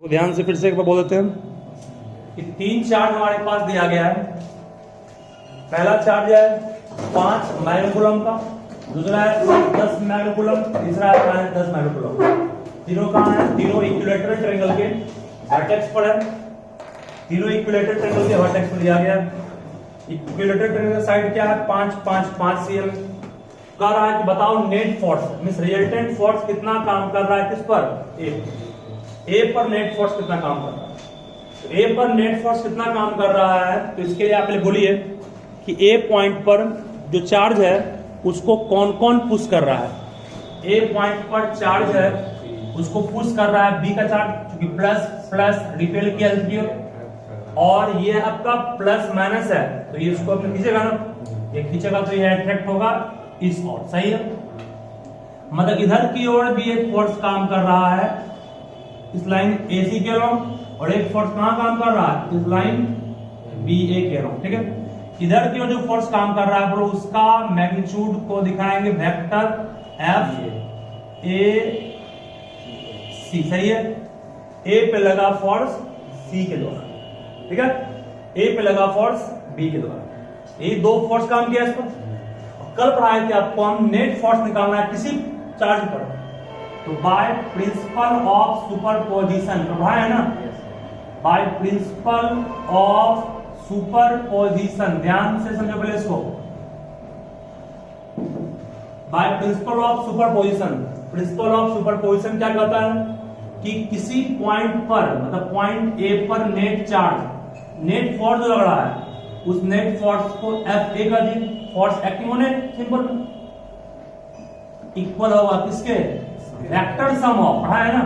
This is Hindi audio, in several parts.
तो ध्यान से फिर से एक बार बोल देते हैं कि 3 चार्ज हमारे पास दिया गया है। पहला चार्ज है 5 माइक्रोकूलम का, दूसरा है 10 माइक्रोकूलम, तीसरा है 10 माइक्रोकूलम। तीनों कहाँ है? तीनों इक्विलेटरल ट्रायंगल के वर्टेक्स पर है। तीनों इक्विलेटरल ट्रायंगल के वर्टेक्स पर दिया गया है। इक्विलेटरल ट्रायंगल साइड क्या है? 5 5 5 cm। कह रहा है कि बताओ net force means resultant force कितना काम कर रहा है किस पर? ए पर नेट फोर्स कितना काम कर रहा है? ए पर नेट फोर्स कितना काम कर रहा है? तो इसके लिए आप पहले बोलिए कि ए पॉइंट पर जो चार्ज है उसको कौन कौन पुश कर रहा है। ए पॉइंट पर चार्ज है उसको पुश कर रहा है बी का चार्ज, क्योंकि प्लस प्लस रिपेल किया और ये आपका प्लस माइनस है तो ये इसको अपने खींचेगा ना, ये खींचेगा तो ये अट्रैक्ट होगा इस ओर। सही है, मतलब इधर की ओर भी एक फोर्स काम कर रहा है इस लाइन AC के अलॉन्ग, और एक फोर्स कहां काम कर रहा है? इस लाइन BA के अलॉन्ग। ठीक है, इधर की ओर जो फोर्स काम कर रहा है बोलो उसका मैग्नीट्यूड को दिखाएंगे वेक्टर FAC। सही है, A पे लगा फोर्स C के द्वारा, ठीक है, A पे लगा फोर्स B के द्वारा। ये दो फोर्स काम किया इस पर। कल पढ़ाए थे आपको हम नेट फोर्स निकालना है किसी चार्ज पर, तो बाय प्रिंसिपल ऑफ सुपरपोजिशन पढ़ाया है ना, बाय प्रिंसिपल ऑफ सुपरपोजिशन। ध्यान से समझो पहले इसको, by principle of superposition. Principle of superposition क्या कहता है कि किसी पॉइंट पर मतलब पॉइंट ए पर नेट चार्ज नेट फोर्स जो लग रहा है उस नेट फोर्स को FA कर दी, फोर्स एक्टिंग होने सिंपल इक्वल होगा किसके? वेक्टर सम ऑफ, पढ़ा है ना,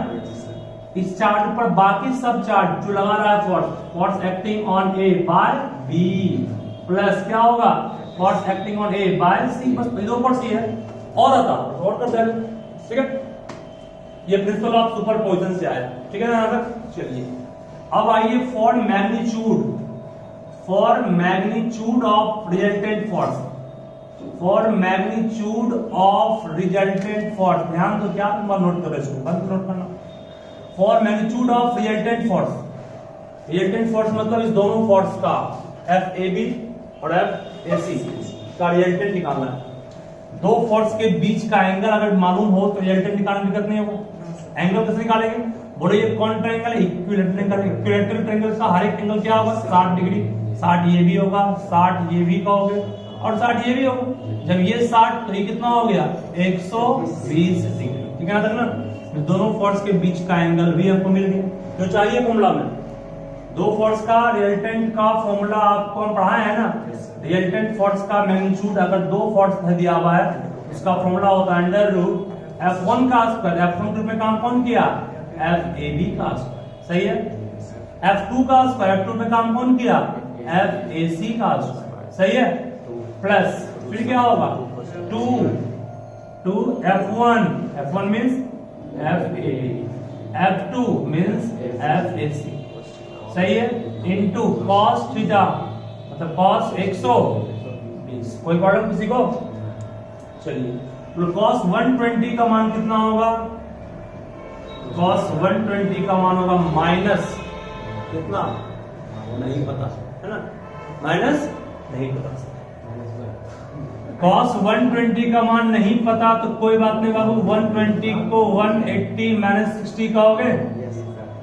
इस चार्ज पर बाकी सब चार्ज जो लगा रहा है force acting on A by B plus क्या होगा? Force acting on A by C। बस दो फोर्स ही है और आता और कर देंगे। ठीक है, ये प्रिंसिपल ऑफ सुपरपोजिशन से आया। ठीक है ना, यहां तक चलिए। अब आइए for magnitude of resultant force. For magnitude of resultant force, ध्यान दो, क्या तुम नोट करो इसको, बंद नोट करना। For magnitude of resultant force, resultant force मतलब इस दोनों फोर्स का FAB और FAC का रिजल्टेंट निकालना है। दो फोर्स के बीच का एंगल अगर मालूम हो तो रिजल्टेंट निकालने में दिक्कत नहीं होगा। एंगल कैसे निकालेंगे? बोलो ये कौन ट्रायंगल है? Equilateral triangle. इक्विलेटरल ट्रायंगल का हर एक एंगल क्या होगा? 60 डिग्री। 60 ये भी होगा, 60 ये भी का हो गया और 60 ये भी होगा। जब ये 60 तो ये कितना हो गया? 120 डिग्री। ठीक है ना तक ना, दोनों फोर्स के बीच का एंगल भी हमको मिल गया जो चाहिए फॉर्मूला में। दो फोर्स का रिजल्टेंट का फॉर्मूला आपको हम पढ़ाए है ना, रिजल्टेंट फोर्स का मैग्नीट्यूड अगर दो फोर्स दिया हुआ है उसका फॉर्मूला होता है अंडर रूट F1 का स्क्वायर। F1 ग्रुप में काम कौन किया? FAB का स्क्वायर। सही है, F2 का स्क्वायर। F2 में काम कौन किया? FAC का स्क्वायर। सही है, प्लस फिर क्या होगा? 2 F1, F1 means FA, F2 means FAC। सही है, इनटू cos थीटा मतलब cos 120। कोई प्रॉब्लम किसी को? चलिए, तो cos 120 का मान कितना होगा? cos 120 का मान होगा माइनस कितना? नहीं पता है ना, माइनस नहीं पता। cos 120 का मान नहीं पता तो कोई बात नहीं बाबू, 120 को 180 माइनस 60 कहोगे,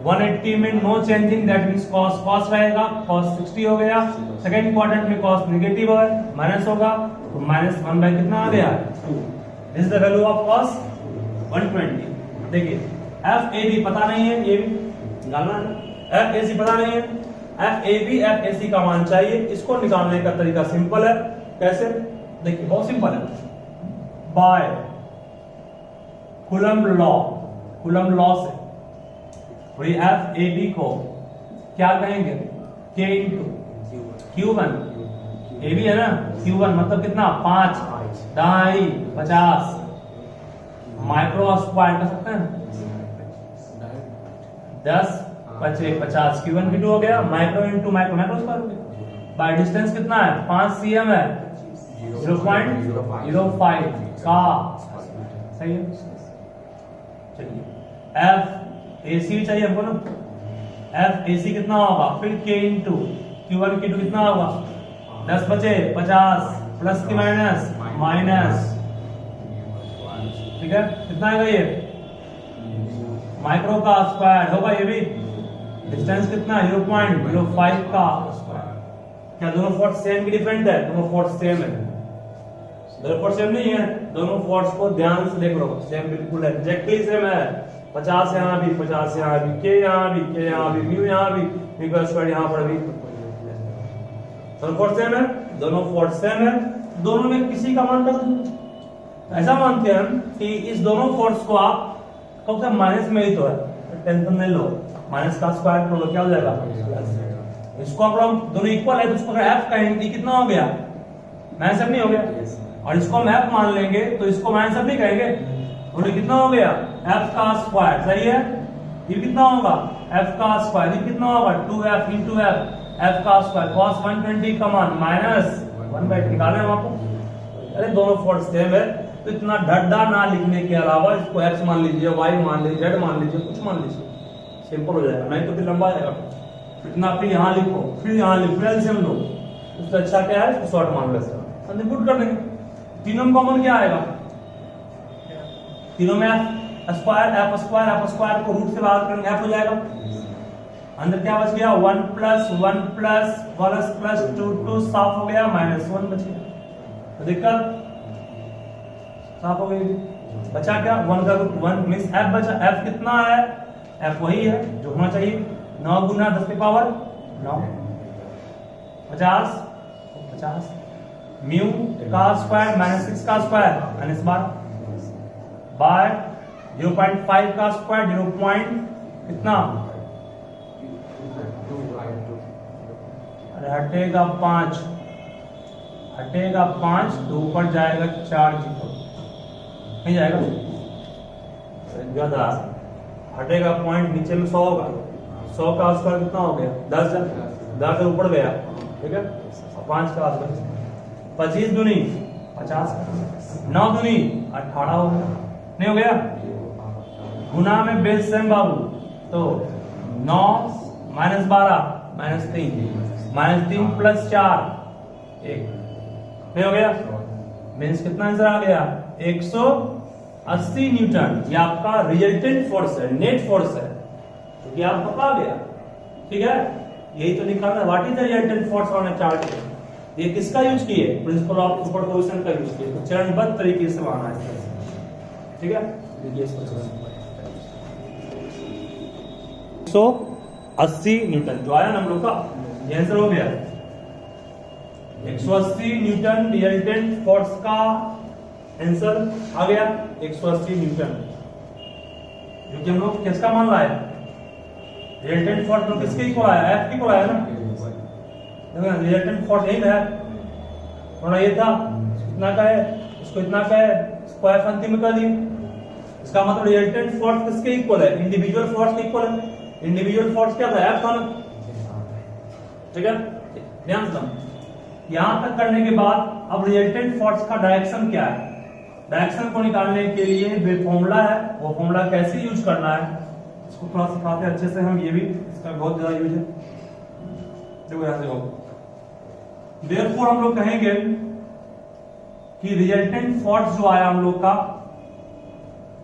180 में no changing, that means cos cos रहेगा, cos 60 हो गया। सेकंड क्वाड्रेंट में cos नेगेटिव है, माइनस होगा तो -1 बाय कितना आ गया? 2। This is the value of cos 120। देखिए FAB पता नहीं है, ये भी निकालना है। FAC पता नहीं है, FAB FAC का मान चाहिए। इसको निकालने का तरीका सिंपल है। कैसे? देखिए बहुत सिंपल है, बाय कूलम्ब लॉ से वही FAB को क्या कहेंगे? K into Q1। AB है ना, Q1 मतलब कितना? 5 2.5 50 माइक्रो स्क्वायर कर सकते हैं। 10 5 50 Q1 Q2 हो गया, माइक्रो इंटू माइक्रो स्क्वायर हो गया। बाय डिस्टेंस कितना है? 5 cm है, 0.05 का। सही है, चलिए FAC चाहिए हमको ना, एफ एसी कितना होगा, फिर के इंटू Q1 Q2 कितना होगा, 10 बचे 50 प्लस की माइनस माइनस, ठीक है कितना आएगा ये माइक्रो का स्क्वायर होगा, ये भी डिस्टेंस कितना 0.05 का स्क्वायर। क्या दोनों फोर्स सेम की डिफरेंट है, दोनों फोर्स सेम है, दोनों फोर्स सेम नहीं है, दोनों फोर्स को ध्यान से देख लो, सेम बिल्कुल है, एग्जैक्टली सेम है, 50 यहाँ भी 50 यहाँ भी, के यहाँ भी म्यू यहाँ भी, म्यू का स्क्वायर यहाँ पर भी, दोनों फोर्स सेम है, दोनों फोर्स सेम है, दोनों में किसी का मान बदल, ऐसा मानते हैं हम कि इस दोनों फोर्स को आप कब तक माइनस में ही तो है, टेंशन नहीं लो, माइनस का स्क्वायर करो क्या हो जाएगा, इसको हम दोनों इक्वल है तो इसको एफ कहेंगे कितना हो गया, माइनस एफ नहीं हो गया, और इसको हम एफ मान लेंगे तो इसको माइनस एफ नहीं कहेंगे, बोले कितना हो गया एफ का स्क्वायर, सही है, ये कितना होगा एफ का स्क्वायर, ये कितना होगा 2f इंटू एफ का स्क्वायर, cos 120 का मान माइनस 1/2 निकाले हम आपको। अरे दोनों फोर्स सेम है तो इतना ढड्डा ना लिखने के अलावा इसको x मान लीजिए, y मान लीजिए, z मान लीजिए, कुछ मान लीजिए, सिंपल हो जाएगा, नहीं तो फिर लंबा जाएगा, इतना फिर यहाँ लिखो फिर यहाँ लिखो, एलसीएम लो, उससे अच्छा क्या है इसको शॉर्ट मान लो, पुट कर देंगे, तीनों कॉमन क्या आएगा, तीनों में एफ स्क्वायर को रूट से बाहर करेंगे एफ हो जाएगा, अंदर क्या बच गया 1 प्लस 1 प्लस 2 साफ हो गया, -1 बच गया, तो दिक्कत साफ हो गई, बचा क्या 1 का रूट 1 मींस एफ बचा, एफ कितना है, एफ वही है जो होना चाहिए, 9 गुना 10 की पावर 9, 50 म्यू का स्क्वायर -6 का स्क्वायर -12 बाय 0.5 का स्क्वायर 0. कितना, अरे हटेगा 5 तो ऊपर जाएगा 4 जीरो नहीं जाएगा, ज्यादा हटेगा पॉइंट, नीचे में 100 होगा, 100 का स्क्वायर कितना हो गया 10 से ऊपर गया, ठीक है, 5 का स्क्वायर 25 दूनी 50, 9 दूनी 18 हो गया, नहीं हो गया, गुना में बेस सेम बाबू, तो 9 -12 -3 प्लस 4 1 नहीं हो गया, मीन्स कितना आंसर आ गया 180 न्यूटन, ये आपका रिजल्टेंट फोर्स है, नेट फोर्स है, क्योंकि आप पता गया, ठीक है, यही तो निकालना, what is the resultant force on a chart, ये किसका यूज किए, प्रिंसिपल ऑफ सुपरपोजिशन का यूज किए, तो चरणबद्ध तरीके से माना है, ठीक है, 180 न्यूटन जो आया ना हम लोग का, ये आंसर हो गया 180 न्यूटन रिजल्टेंट फोर्स का आंसर आ गया 180 न्यूटन, जो कि हम लोग किसका मान रहा है, रिजल्टेंट फोर्स लोग किसके इक्वल आया, एफ के इक्वल आया ना, रिजल्टेंट फोर्स यही है, थोड़ा ये था इतना का है, इसको इतना का है, इसको एफ अंतिम में कर दिए, इसका मतलब रिजल्टेंट फोर्स किसके इक्वल है, इंडिविजुअल फोर्स के इक्वल है, इंडिविजुअल फोर्स क्या था एफ था ना, ठीक है, ध्यान से यहां तक करने के बाद अब रिजल्टेंट फोर्स का डायरेक्शन क्या है, डायरेक्शन को निकालने के लिए वे फॉर्मूला है, वो फॉर्मूला कैसे यूज करना है इसको थोड़ा सिखाते हैं अच्छे से हम, ये भी इसका बहुत ज्यादा यूज है, देखो यहां से हो, देयरफॉर हम लोग कहेंगे कि रिजल्टेंट फोर्स जो आया हम लोग का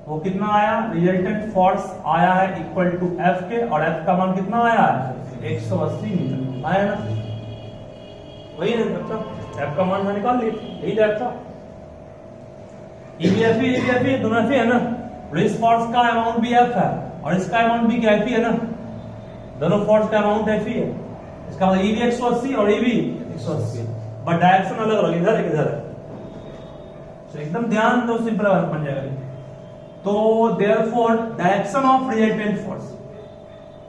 वो कितना आया, रिजल्टेंट फोर्स आया है इक्वल टू एफ के, और एफ का मान कितना आया है 180 न्यूटन आया ना, वही है बच्चा, एफ का मान निकाल लिए, यही एफ था, EBF दोनों एफ है ना, इस फोर्स का अमाउंट भी एफ है और इसका अमाउंट भी क्या एफ है ना, दोनों फोर्स का अमाउंट एफ है, इसका मतलब EB 180 और EB 180, बट डायरेक्शन अलग अलग, इधर एक इधर है, तो एकदम ध्यान दो, सिंपल बन जाएगा, तो therefore direction of resultant force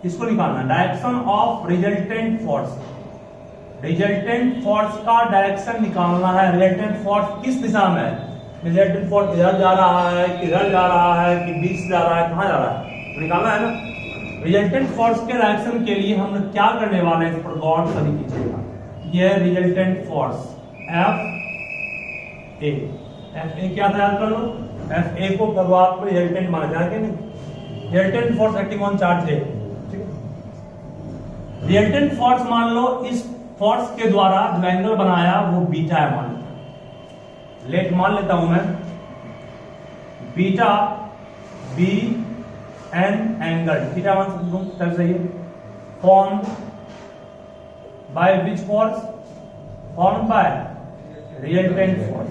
इसको निकालना, direction of resultant force, resultant force का डायरेक्शन निकालना है, रिजल्टेंट फोर्स किस दिशा में है, रिजल्टेंट फोर्स इधर जा रहा है कि इधर जा रहा है कि बीच से जा रहा है, कहां जा रहा है, निकालना है ना, रिजल्टेंट फोर्स के डायरेक्शन के लिए हम लोग क्या करने वाले हैं, इस पर गौर सभी कीजिएगा, यह रिजल्टेंट फोर्स एफ ए क्या था याद कर लो, एफ ए को शुरुआत में रिजल्टेंट माना जाए कि नहीं, resultant force acting on charge है, ठीक है, रिजल्टेंट फोर्स मान लो इस फोर्स के द्वारा जो एंगल बनाया वो बीटा है, मान लो लेट मान लेता हूं मैं beta be an angle theta मान सकता हूं, तब सही है। Form by which force? Form by resultant force.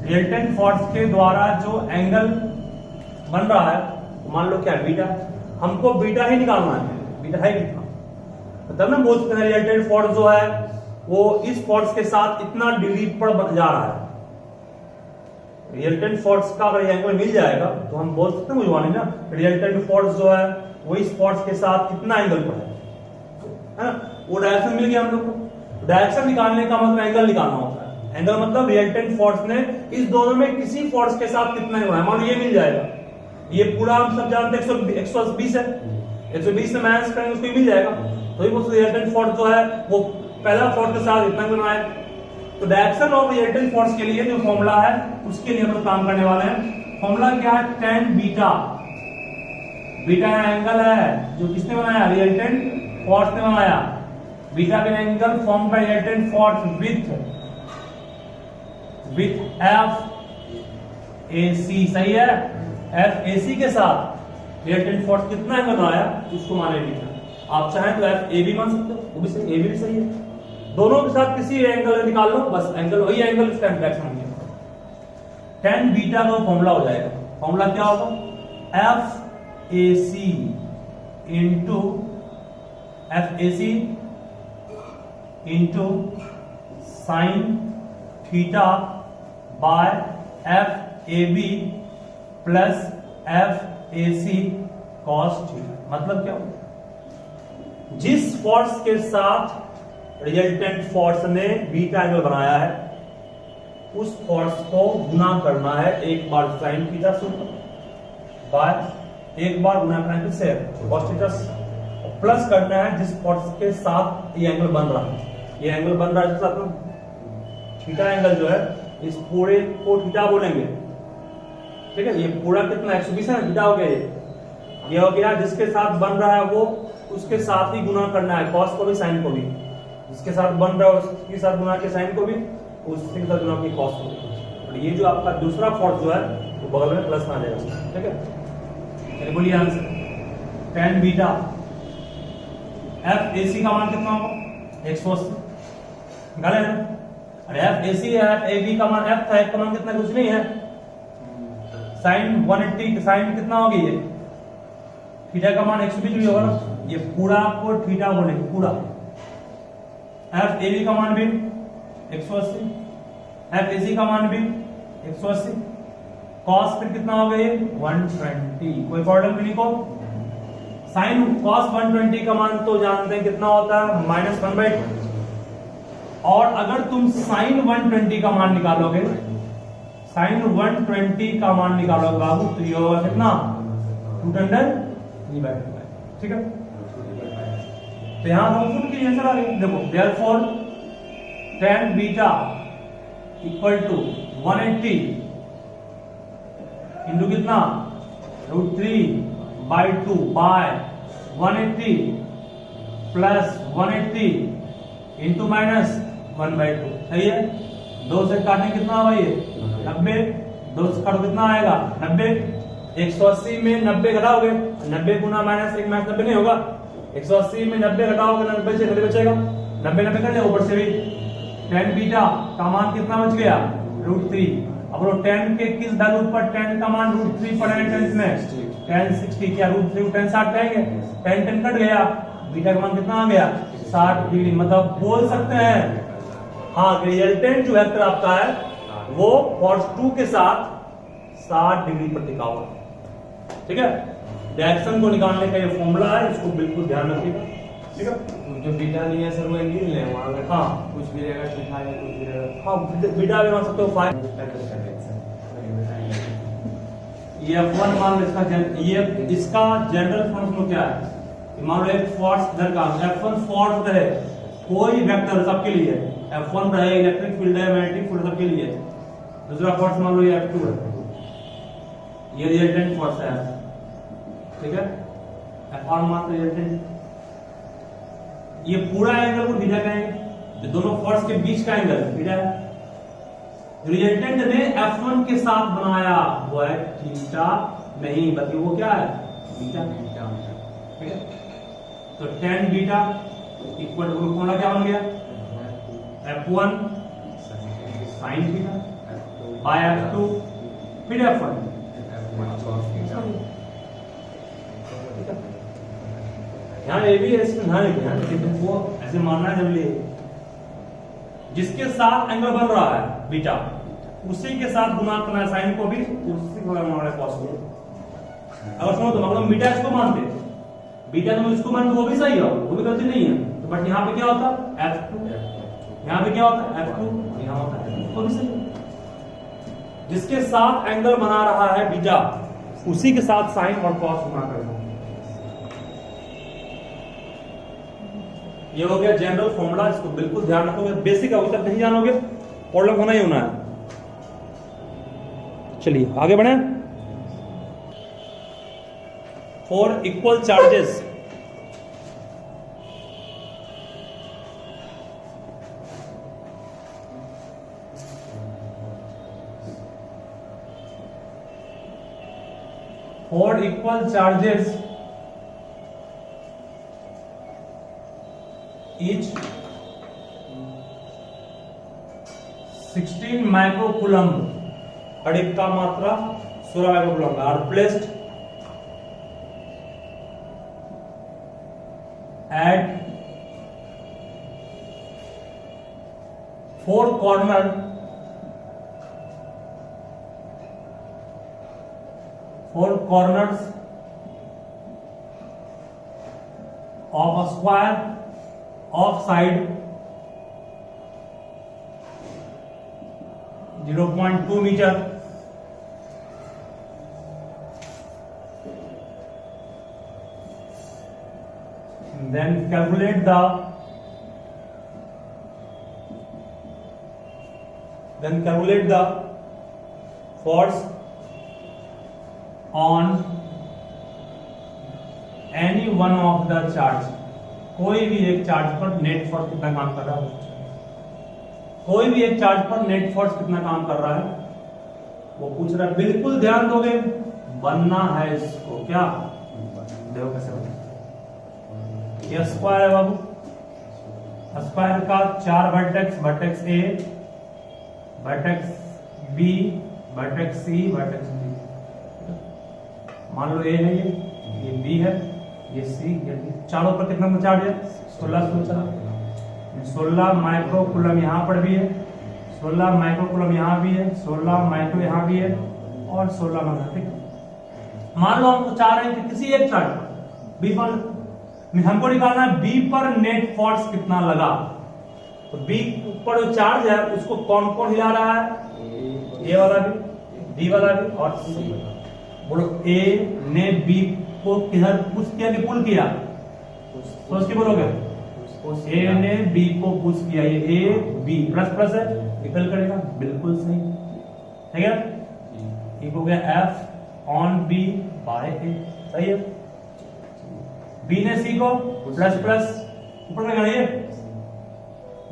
Resultant force के द्वारा जो एंगल बन रहा है मान लो क्या है, बीटा। हमको बीटा ही निकालना है, बीटा है कितना, तब ना बोल सकते हैं रिजल्टेंट फोर्स जो है वो इस फोर्स के साथ इतना डिग्री पर जा रहा है। रिजल्टेंट फोर्स का अगर एंगल मिल जाएगा तो हम बोल सकते हैं बुझवानी ना, रिजल्टेंट फोर्स जो है वो इस फोर्स के साथ कितना एंगल पर है ना, वो डायरेक्शन मिल गया हम लोग को। डायरेक्शन निकालने का मतलब एंगल निकालना होता है। एंगल मतलब रिजल्टेंट फोर्स ने इस दोनों में किसी फोर्स के साथ कितना एंगल है, मान लो ये मिल जाएगा, ये पूरा हम सब जानते हैं 120 है, 120 से माइनस करेंगे उसको मिल जाएगा, तो ये रिजल्टेंट फोर्स जो है वो पहला फोर्स के साथ इतना बनाए। तो डायरेक्शन ऑफ रिजल्टेंट फोर्स के लिए जो फॉर्मूला है उसके लिए हम लोग काम करने वाले हैं। फॉर्मूला क्या है? tan beta. बीटा एंगल है जो किसने बनाया? रिजल्टेंट फोर्स ने बनाया। बीटा का angle form by resultant force with F A C, सही है। एफ ए सी के साथ रिजल्टेंट फोर्स कितना एंगल बनाया उसको माने बीटा। आप चाहें तो एफ ए भी मान सकते हो, वो भी सही, ए भी सही है। दोनों के साथ किसी एंगल निकाल लो, बस एंगल वही एंगल इसका डायरेक्शन हो गया। tan बीटा का फॉर्मूला हो जाएगा। फॉर्मूला क्या होगा? F A C into F A C into sine theta by F A B plus F A C cos theta. मतलब क्या होगा? जिस फोर्स के साथ रिजल्टेंट फोर्स ने बीटा एंगल बनाया है उस फोर्स को गुना करना है एक बार साइन थीटा से बाय एक बार गुना करना है किससे? कॉस थीटा से, प्लस करना है जिस फोर्स के साथ ये एंगल बन रहा है। ये एंगल बन रहा है जिसके साथ थीटा एंगल जो है इस पूरे को थीटा बोलेंगे, ठीक है। ये पूरा कितना 120 है ना, थीटा हो गया, ये हो गया। जिसके साथ बन रहा है वो उसके साथ ही गुना करना है, कॉस को भी साइन को भी। जिसके साथ बन रहा है उसके साथ गुना के साइन को भी, उसके साथ गुना के कॉस को भी। और ये जो आपका दूसरा फोर्स जो है वो बगल में प्लस में आ जाएगा, ठीक है। चलिए बोलिए answer. tan beta F A C का मान कितना होगा? 180 निकाले ना। अरे एफ ए सी है, एफ ए बी का मान एफ था, एफ का मान कितना? कुछ नहीं है। साइन 180 साइन कितना होगी? ये थीटा का मान 120 डिग्री होगा ना, ये पूरा को थीटा बोलेंगे पूरा। एफ ए बी का मान भी 180, एफ ए सी का मान भी 180, कॉस फिर कितना हो गया? ये 120। कोई प्रॉब्लम भी नहीं को। साइन कॉस 120 का मान तो जानते हैं कितना होता है? -1/2। और अगर तुम साइन 120 का मान निकालोगे, साइन 120 का मान निकालोगे बाबू, तो ये होगा कितना? 2/3, ठीक है। तो यहां हम फुल की आंसर आ गई। देखो therefore tan beta equal to 180 into कितना? √3/2 बाय 180 प्लस 180 इंटू -1/2, सही है। 2 से काटने कितना होगा? ये 90। 2 से काटो कितना आएगा? 90। 180 में 90 घटाओगे, 90 गुना -1 -90 नहीं होगा। 180 में 90 घटाओगे 90 से 90 बचेगा, 90 कर लिया। ऊपर से भी tan बीटा का मान कितना बच गया? √3। अब वो tan के किस वैल्यू पर tan का मान √3 पड़ा है? tan में tan 60 क्या √3 tan 60 कहेंगे? tan कट गया, बीटा का मान कितना आ गया? 60 डिग्री। मतलब बोल सकते हैं हाँ रिजल्टेंट जो वेक्टर आपका है वो फोर्स 2 के साथ 60 डिग्री पर टिका हुआ, ठीक है। डायरेक्शन को निकालने का ये फॉर्मूला है, इसको बिल्कुल ध्यान रखिएगा, ठीक है। जो बीटा नहीं है सर वो एंगल है वहां अगर हाँ कुछ भी रहेगा लिखा है कुछ भी रहेगा। हाँ बीटा भी मान सकते हो 5। ये F1 मान लो, ये इसका जनरल फॉर्मूला क्या है? मान लो एक फोर्स इधर का F1 फोर्स रहे, कोई वेक्टर सबके लिए F1 रहे, इलेक्ट्रिक फील्ड है, मैग्नेटिक फील्ड सबके लिए। दूसरा फोर्स मान लो ये F2 है, ये रिजल्टेंट फोर्स है, ठीक है। F1 मान लो रिजल्टेंट ये पूरा एंगल को थीटा कहेंगे, जो दोनों फोर्स के बीच का एंगल थीटा है। रिजल्टेंट ने F1 के साथ बनाया वो है थीटा नहीं, बल्कि वो क्या है बीटा। ठीक है, तो tan beta equal to formula क्या बन गया F1 sin theta by F2 फिर F1। यहाँ ये भी है, इसमें ध्यान रखना कि तुमको ऐसे मानना है जरूरी है। जिसके साथ एंगल बन रहा है बीटा उसी के साथ गुना करना है साइन को भी, उसी को करना है कॉस को। अगर सुनो तो मतलब बीटा इसको मानते, बीटा तुम इसको मानते वो भी सही है, वो भी गलती नहीं है। तो बट यहाँ पे क्या होता है F2, यहाँ पे क्या होता है F2, यहाँ होता है वो भी सही है। जिसके साथ एंगल बना रहा है बीटा उसी के साथ साइन और कॉस गुना करना। ये हो गया जनरल फॉर्मूला, इसको बिल्कुल ध्यान रखोगे। बेसिक अभी तक नहीं जानोगे प्रॉब्लम होना ही होना है। चलिए आगे बढ़े। Four equal charges each 16 microcoulomb कड़िक का मात्रा 16 microcoulomb are placed at 4 corners of a square of side 0.2 meter, then calculate the force on any one of the charge। कोई भी एक चार्ज पर नेट फोर्स कितना काम कर रहा है, कोई भी एक चार्ज पर नेट फोर्स कितना काम कर रहा है वो पूछ रहा है। बिल्कुल ध्यान दोगे, बनना है इसको क्या, देखो कैसे बना। ये स्क्वायर है बाबू, स्क्वायर का 4 vertex, vertex A, vertex B, vertex C, vertex D. मान लो ए है, ये बी है, ये सी, ये डी। चारों पर कितना चार्ज है 16 माइक्रोकूलम यहाँ पर भी है, 16 माइक्रोकूलम यहाँ भी है, 16 माइक्रो यहाँ भी है और 16 माइक्रो। ठीक, मान लो हम चाह रहे हैं कि किसी एक चार्ज पर बी पर हमको निकालना है बी पर नेट फोर्स कितना लगा। तो बी पर जो चार्ज है उसको कौन कौन हिला रहा है, ए वाला भी, बी वाला भी और सी। बोलो ए ने बी को किधर पुश किया कि पुल किया, तो उसकी बोलोगे ए ने बी को पुश किया, ये ए बी प्लस प्लस है निकल करेगा, बिल्कुल सही। ठीक है, एक हो गया एफ ऑन बी बाय ए, सही है। बी ने सी को प्लस प्लस ऊपर में गणिए,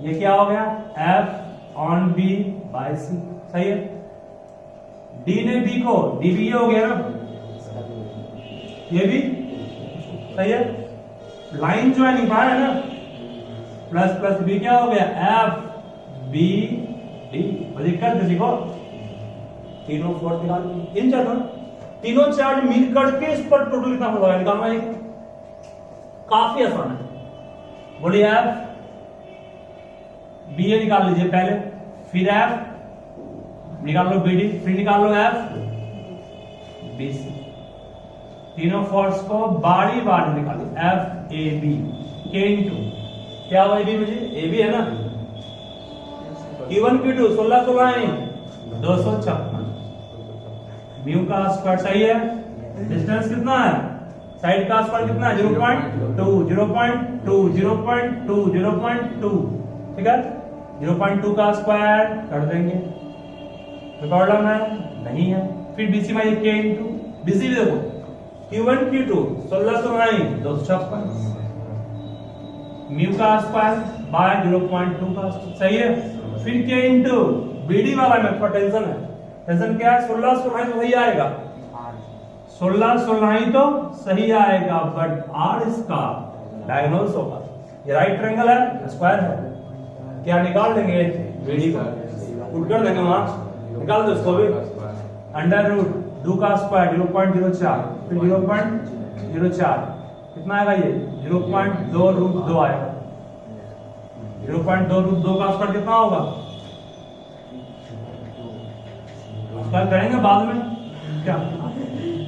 ये क्या हो गया एफ ऑन बी बाय सी, सही है। डी ने बी को, डी बी हो गया ना, ये भी सही है। लाइन जो है निभा है ना, प्लस प्लस बी क्या हो गया एफ बी डी। कर किसी को तीनों फोर्स निकाल, इन चार्ज तीनों चार्ज मिल करके इस पर टोटल कितना होगा निकालना है, काफी आसान है। बोलिए एफ बी ए निकाल लीजिए पहले, फिर एफ निकाल लो बी डी, फिर निकाल लो एफ बी सी। तीनों फोर्स को बारी बार निकालो, एफ ए बी के इंटू क्या हुआ, ए बी मुझे ए बी है ना, Q1 Q2 16 256। म्यू का स्क्वायर सही है, डिस्टेंस कितना है, साइड का स्क्वायर कितना है 0.2 0.2 0.2 0.2। ठीक है, 0.2 का स्क्वायर कर देंगे, प्रॉब्लम है नहीं है। फिर बीसी में के इंटू बीसी भी देखो Q1 Q2 16 256, म्यू का स्क्वायर बाय 0.2 का स्क्वायर, सही है। फिर के इंटू बीडी वाला में थोड़ा टेंशन है, टेंशन क्या है, 16 16 तो वही आएगा, 16 16 ही तो सही आएगा, बट आर इसका डायगोनल्स होगा, ये राइट ट्रायंगल है, स्क्वायर है, क्या निकाल लेंगे बीडी को, पुट कर देंगे वहां, निकाल दो इसको भी, अंडर रूट 2 का स्क्वायर 0.04 फिर 0.04 कितना आएगा ये 0.2 रूट 2 आएगा, 0.2 रूट 2 का स्क्वायर कितना होगा, स्क्वायर करेंगे बाद में, क्या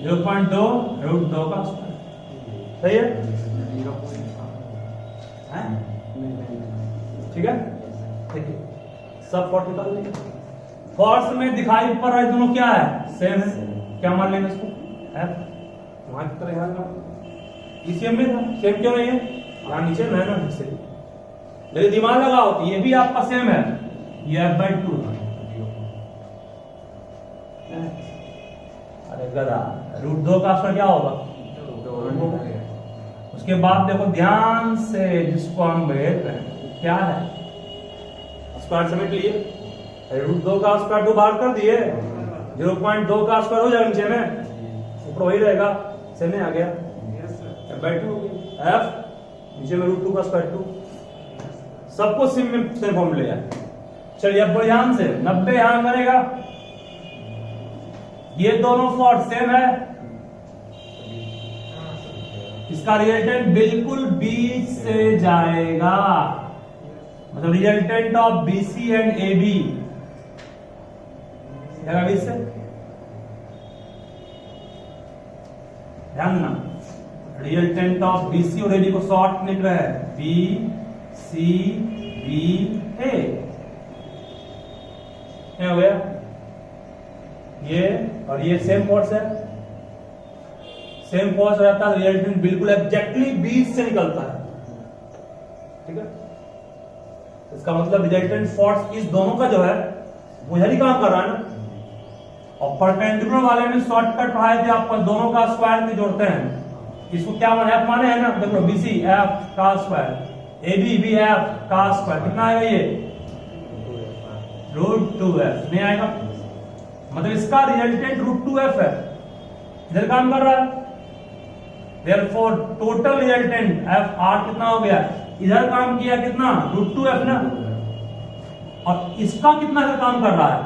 0.2 रूट 2 का स्क्वायर, सही है, ठीक है। देखिए सब फॉर्स निकाल लेंगे, फॉर्स में दिखाई पड़ रहा है दोनों क्या है, सेम है, क्या मान लेंगे इसको एफ, वहां की तरह यहाँ सेम में था, सेम क्यों नहीं है, यहाँ नीचे में है ना, लेकिन दिमाग लगाओ तो ये भी आपका सेम है, ये f/2 था, अरे गधा, रूट 2 का स्क्वायर क्या होगा, उसके बाद देखो ध्यान से जिसको हम भेज रहे हैं क्या है, स्क्वायर समेट लिए, रूट 2 का स्क्वायर 2 बाहर कर दिए, 0.2 का स्क्वायर हो जाएगा नीचे में, ऊपर वही रहेगा, सेम में आ गया f/2 f, नीचे में रूट 2 का स्क्वायर 2, सबको सेम फॉर्म ले आए। चलिए अब ध्यान से 90 यहां करेगा, ये दोनों फॉर्स सेम है, इसका रिजल्टेंट बिल्कुल बीच से जाएगा, मतलब resultant of BC and AB बीच से, ध्यान देना, रिजल्टेंट ऑफ बीसी और एबी को शॉर्ट निकल रहा है बी सी बी ए, क्या हो गया, ये और ये सेम फोर्स है, सेम फोर्स रहता है, रिजल्टेंट बिल्कुल एग्जैक्टली बीच से निकलता है, ठीक है, इसका मतलब रिजल्टेंट फोर्स इस दोनों का जो है वो यही काम कर रहा है ना, और परपेंडिकुलर वाले में शॉर्टकट पढ़ाए थे आपको, दोनों का स्क्वायर में जोड़ते हैं, इसको क्या माने, एफ माने है ना, देखो बीसी एफ का स्क्वायर, एबी भी एफ का स्क्वायर, कितना आएगा ये √2f, नहीं आएगा, मतलब इसका रिजल्टेंट √2f है, इधर काम कर रहा है, therefore total resultant F R कितना हो गया, इधर काम किया कितना √2f ना, और इसका कितना का काम कर रहा है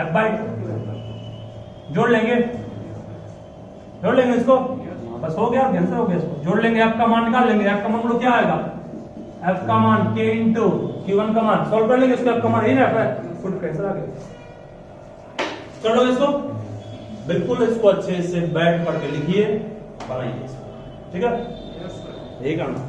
f/2, जोड़ लेंगे इसको, बस हो गया, आंसर हो गया, इसको जोड़ लेंगे, f का मान निकाल लेंगे, f का मान क्या आएगा, f का मान k इंटू q1 का मान, सॉल्व कर लेंगे, इसको f का मान ही ना है, फुल कैंसिल आ गया, चलो इसको बिल्कुल इसको अच्छे से बैठ करके लिखिए, बनाइए, ठीक है, यही करना।